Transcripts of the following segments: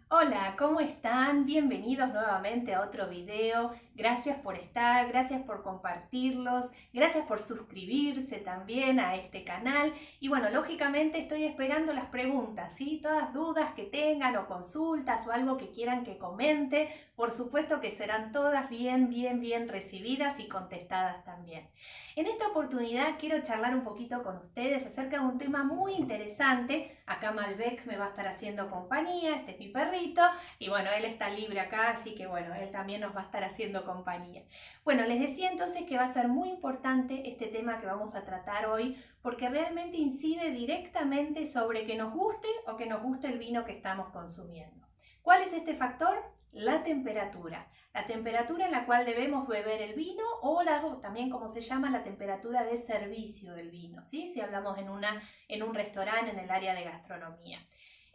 Hola, ¿cómo están? Bienvenidos nuevamente a otro video. Gracias por estar, gracias por compartirlos, gracias por suscribirse también a este canal. Y bueno, lógicamente estoy esperando las preguntas, ¿sí? Todas dudas que tengan o consultas o algo que quieran que comente, por supuesto que serán todas bien recibidas y contestadas también. En esta oportunidad quiero charlar un poquito con ustedes acerca de un tema muy interesante. Acá Malbec me va a estar haciendo compañía, este es mi perrito, y bueno, él está libre acá, así que bueno, él también nos va a estar haciendo compañía. Bueno, les decía entonces que va a ser muy importante este tema que vamos a tratar hoy, porque realmente incide directamente sobre que nos guste o que nos guste el vino que estamos consumiendo. ¿Cuál es este factor? La temperatura. La temperatura en la cual debemos beber el vino o también como se llama la temperatura de servicio del vino, ¿sí? Si hablamos en un restaurante en el área de gastronomía.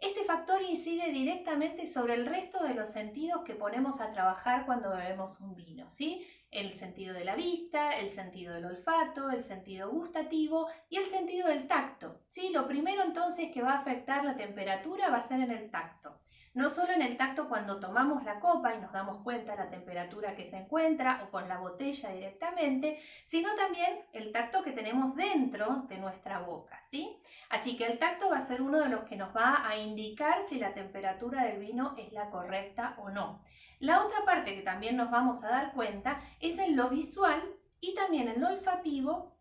Este factor incide directamente sobre el resto de los sentidos que ponemos a trabajar cuando bebemos un vino, ¿sí? El sentido de la vista, el sentido del olfato, el sentido gustativo y el sentido del tacto, ¿sí? Lo primero entonces que va a afectar la temperatura va a ser en el tacto. No solo en el tacto cuando tomamos la copa y nos damos cuenta de la temperatura que se encuentra o con la botella directamente, sino también el tacto que tenemos dentro de nuestra boca, ¿sí? Así que el tacto va a ser uno de los que nos va a indicar si la temperatura del vino es la correcta o no. La otra parte que también nos vamos a dar cuenta es en lo visual y también en lo olfativo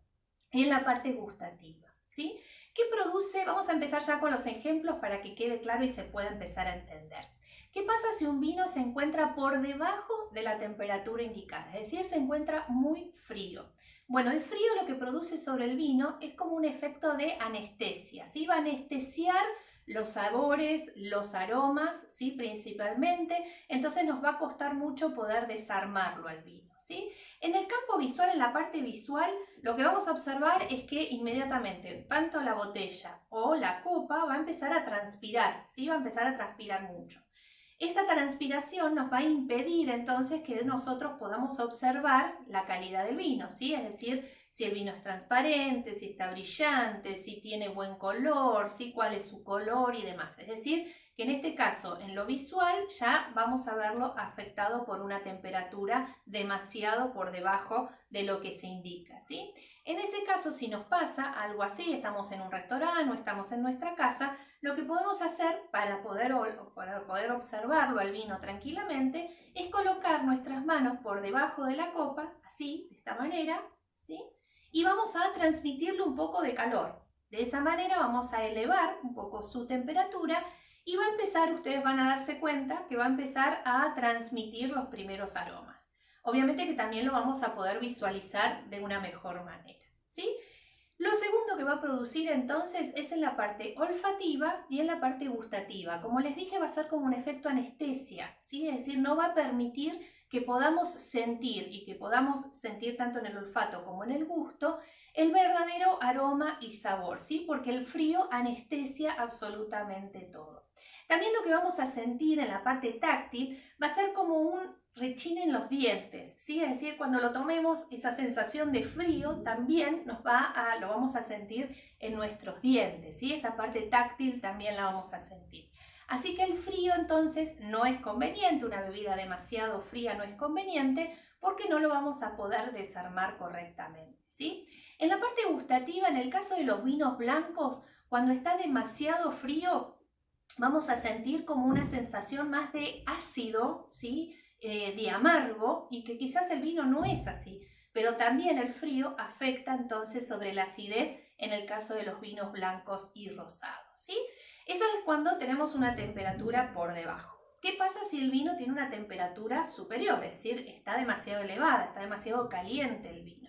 y en la parte gustativa, ¿sí? ¿Qué produce? Vamos a empezar ya con los ejemplos para que quede claro y se pueda empezar a entender. ¿Qué pasa si un vino se encuentra por debajo de la temperatura indicada? Es decir, se encuentra muy frío. Bueno, el frío lo que produce sobre el vino es como un efecto de anestesia, ¿sí? Va a anestesiar los sabores, los aromas, ¿sí? Principalmente, entonces nos va a costar mucho poder desarmarlo al vino, ¿sí? En el campo visual, en la parte visual, lo que vamos a observar es que inmediatamente tanto la botella o la copa va a empezar a transpirar, ¿sí? Va a empezar a transpirar mucho. Esta transpiración nos va a impedir entonces que nosotros podamos observar la calidad del vino, ¿sí? Es decir, si el vino es transparente, si está brillante, si tiene buen color, ¿sí? Cuál es su color y demás. Es decir, que en este caso, en lo visual, ya vamos a verlo afectado por una temperatura demasiado por debajo de lo que se indica, ¿sí? En ese caso, si nos pasa algo así, estamos en un restaurante o estamos en nuestra casa, lo que podemos hacer para poder observarlo al vino tranquilamente es colocar nuestras manos por debajo de la copa, así, de esta manera, ¿sí? Y vamos a transmitirle un poco de calor. De esa manera vamos a elevar un poco su temperatura y va a empezar, ustedes van a darse cuenta que va a empezar a transmitir los primeros aromas. Obviamente que también lo vamos a poder visualizar de una mejor manera, ¿sí? Lo segundo que va a producir entonces es en la parte olfativa y en la parte gustativa. Como les dije, va a ser como un efecto anestesia, ¿sí? Es decir, no va a permitir que podamos sentir y que podamos sentir tanto en el olfato como en el gusto el verdadero aroma y sabor, ¿sí? Porque el frío anestesia absolutamente todo. También lo que vamos a sentir en la parte táctil va a ser como un rechine en los dientes, ¿sí? Es decir, cuando lo tomemos, esa sensación de frío también lo vamos a sentir en nuestros dientes, ¿sí? Esa parte táctil también la vamos a sentir. Así que el frío entonces no es conveniente, una bebida demasiado fría no es conveniente porque no lo vamos a poder desarmar correctamente, ¿sí? En la parte gustativa, en el caso de los vinos blancos, cuando está demasiado frío, vamos a sentir como una sensación más de ácido, ¿sí? De amargo, y que quizás el vino no es así, pero también el frío afecta entonces sobre la acidez en el caso de los vinos blancos y rosados, ¿sí? Eso es cuando tenemos una temperatura por debajo. ¿Qué pasa si el vino tiene una temperatura superior? Es decir, está demasiado elevada, está demasiado caliente el vino.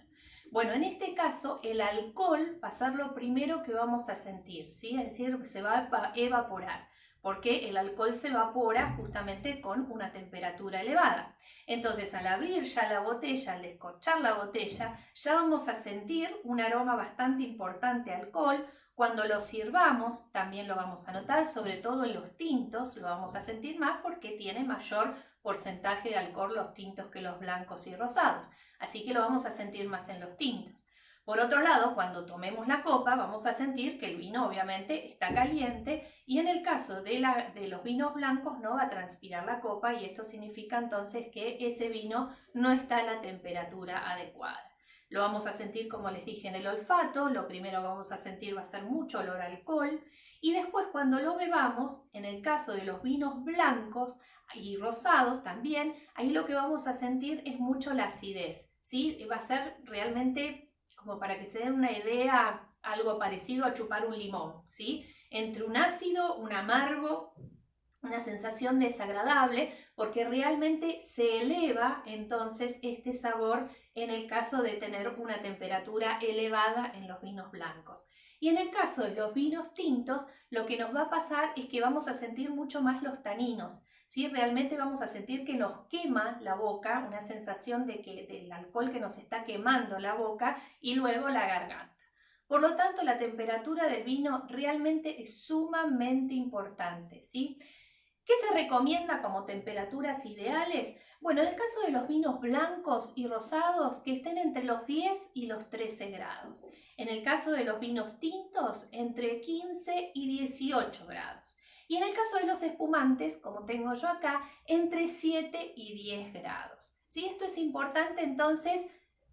Bueno, en este caso el alcohol va a ser lo primero que vamos a sentir, ¿sí? Es decir, se va a evaporar porque el alcohol se evapora justamente con una temperatura elevada. Entonces, al abrir ya la botella, al descorchar la botella, ya vamos a sentir un aroma bastante importante a alcohol. Cuando lo sirvamos, también lo vamos a notar, sobre todo en los tintos, lo vamos a sentir más porque tiene mayor porcentaje de alcohol los tintos que los blancos y rosados. Así que lo vamos a sentir más en los tintos. Por otro lado, cuando tomemos la copa vamos a sentir que el vino obviamente está caliente y en el caso de los vinos blancos no va a transpirar la copa y esto significa entonces que ese vino no está a la temperatura adecuada. Lo vamos a sentir, como les dije, en el olfato. Lo primero que vamos a sentir va a ser mucho olor a alcohol y después cuando lo bebamos, en el caso de los vinos blancos y rosados también, ahí lo que vamos a sentir es mucho la acidez, ¿sí? Va a ser realmente, como para que se den una idea, algo parecido a chupar un limón, ¿sí? Entre un ácido, un amargo, una sensación desagradable, porque realmente se eleva entonces este sabor en el caso de tener una temperatura elevada en los vinos blancos. Y en el caso de los vinos tintos, lo que nos va a pasar es que vamos a sentir mucho más los taninos, ¿sí? Realmente vamos a sentir que nos quema la boca, una sensación de que del alcohol que nos está quemando la boca y luego la garganta. Por lo tanto, la temperatura del vino realmente es sumamente importante, ¿sí? ¿Qué se recomienda como temperaturas ideales? Bueno, en el caso de los vinos blancos y rosados, que estén entre los 10 y los 13 grados. En el caso de los vinos tintos, entre 15 y 18 grados. Y en el caso de los espumantes, como tengo yo acá, entre 7 y 10 grados. ¿Sí? Esto es importante entonces,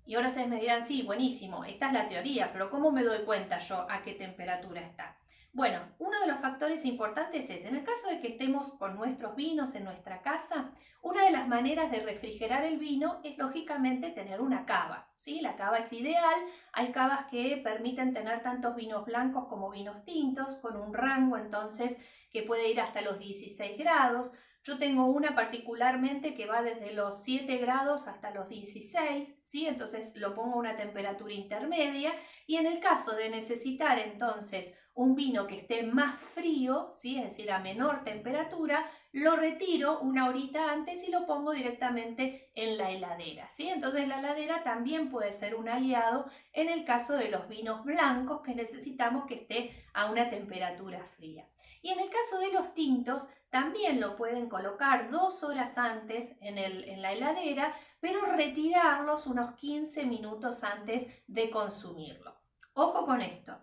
y ahora ustedes me dirán, sí, buenísimo, esta es la teoría, pero ¿cómo me doy cuenta yo a qué temperatura está? Bueno, uno de los factores importantes es, en el caso de que estemos con nuestros vinos en nuestra casa, una de las maneras de refrigerar el vino es lógicamente tener una cava, ¿sí? La cava es ideal, hay cavas que permiten tener tantos vinos blancos como vinos tintos, con un rango entonces que puede ir hasta los 16 grados. Yo tengo una particularmente que va desde los 7 grados hasta los 16, ¿sí? Entonces lo pongo a una temperatura intermedia y en el caso de necesitar entonces un vino que esté más frío, ¿sí? Es decir, a menor temperatura, lo retiro una horita antes y lo pongo directamente en la heladera, ¿sí? Entonces la heladera también puede ser un aliado en el caso de los vinos blancos que necesitamos que esté a una temperatura fría. Y en el caso de los tintos, también lo pueden colocar 2 horas antes en la heladera, pero retirarlos unos 15 minutos antes de consumirlo. Ojo con esto,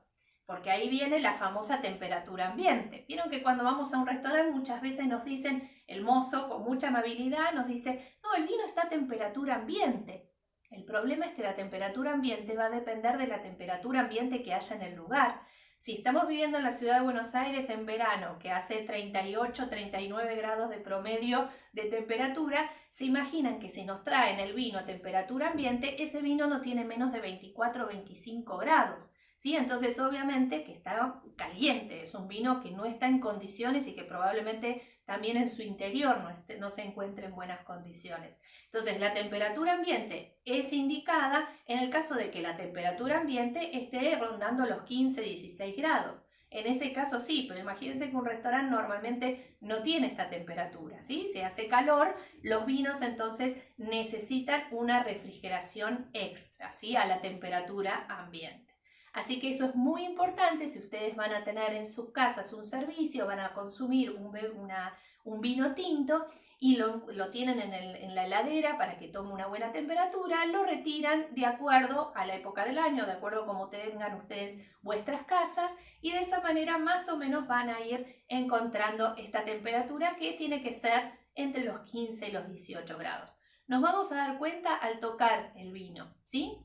porque ahí viene la famosa temperatura ambiente. Vieron que cuando vamos a un restaurante muchas veces nos dicen, el mozo con mucha amabilidad nos dice, no, el vino está a temperatura ambiente. El problema es que la temperatura ambiente va a depender de la temperatura ambiente que haya en el lugar. Si estamos viviendo en la ciudad de Buenos Aires en verano, que hace 38, 39 grados de promedio de temperatura, se imaginan que si nos traen el vino a temperatura ambiente, ese vino no tiene menos de 24 o 25 grados. ¿Sí? Entonces obviamente que está caliente, es un vino que no está en condiciones y que probablemente también en su interior no se encuentre en buenas condiciones. Entonces la temperatura ambiente es indicada en el caso de que la temperatura ambiente esté rondando los 15-16 grados. En ese caso sí, pero imagínense que un restaurante normalmente no tiene esta temperatura, ¿sí? Se hace calor, los vinos entonces necesitan una refrigeración extra, ¿sí? A la temperatura ambiente. Así que eso es muy importante si ustedes van a tener en sus casas un servicio, van a consumir un vino tinto y lo tienen en la heladera para que tome una buena temperatura, lo retiran de acuerdo a la época del año, de acuerdo a cómo tengan ustedes vuestras casas y de esa manera más o menos van a ir encontrando esta temperatura que tiene que ser entre los 15 y los 18 grados. Nos vamos a dar cuenta al tocar el vino, ¿sí?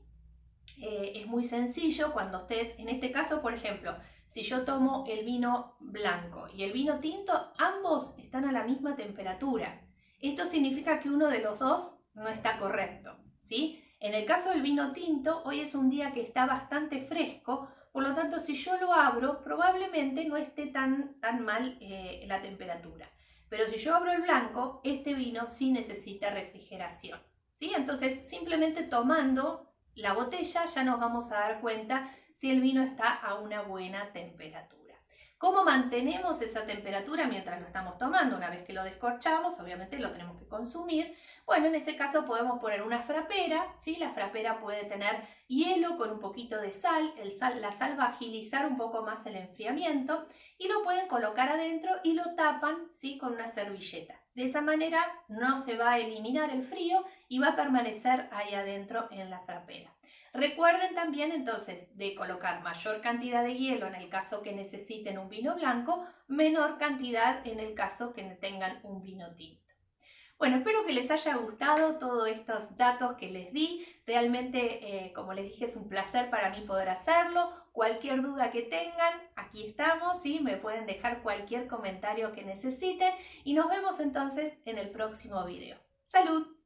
Es muy sencillo cuando ustedes, en este caso por ejemplo, si yo tomo el vino blanco y el vino tinto, ambos están a la misma temperatura. Esto significa que uno de los dos no está correcto, ¿sí? En el caso del vino tinto, hoy es un día que está bastante fresco, por lo tanto si yo lo abro probablemente no esté tan mal la temperatura. Pero si yo abro el blanco, este vino sí necesita refrigeración, ¿sí? Entonces simplemente tomando la botella ya nos vamos a dar cuenta si el vino está a una buena temperatura. ¿Cómo mantenemos esa temperatura mientras lo estamos tomando? Una vez que lo descorchamos, obviamente lo tenemos que consumir. Bueno, en ese caso podemos poner una frapera, ¿sí? La frapera puede tener hielo con un poquito de sal. La sal va a agilizar un poco más el enfriamiento y lo pueden colocar adentro y lo tapan, ¿sí? Con una servilleta. De esa manera no se va a eliminar el frío y va a permanecer ahí adentro en la frapera. Recuerden también entonces de colocar mayor cantidad de hielo en el caso que necesiten un vino blanco, menor cantidad en el caso que tengan un vino tinto. Bueno, espero que les haya gustado todos estos datos que les di. Realmente, como les dije, es un placer para mí poder hacerlo. Cualquier duda que tengan, aquí estamos, ¿sí? Me pueden dejar cualquier comentario que necesiten y nos vemos entonces en el próximo video. ¡Salud!